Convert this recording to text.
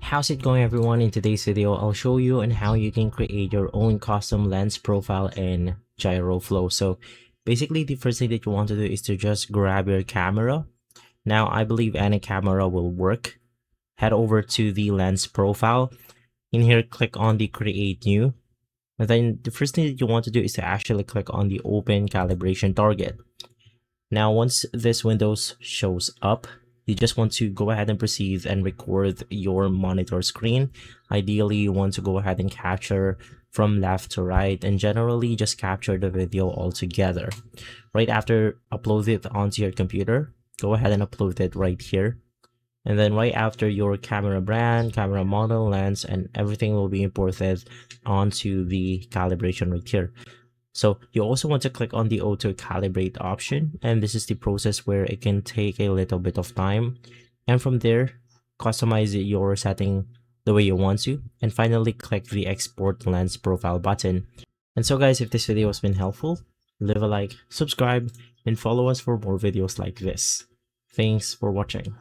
How's it going, everyone? In today's video, I'll show you on how you can create your own custom lens profile in Gyroflow. So basically the first thing that you want to do is to just grab your camera. Now I believe any camera will work. Head over to the lens profile. In here, click on the create new. And then the first thing that you want to do is to actually click on the open calibration target. Now once this window shows up, you just want to go ahead and proceed and record your monitor screen. Ideally, you want to go ahead and capture from left to right, and generally just capture the video altogether. Right after upload it onto your computer, go ahead and upload it right here. And then right after, your camera brand, camera model, lens, and everything will be imported onto the calibration right here. So you also want to click on the auto calibrate option, and this is the process where it can take a little bit of time. And from there, customize your setting the way you want to, and finally click the export lens profile button. And so guys, if this video has been helpful, leave a like, subscribe, and follow us for more videos like this. Thanks for watching.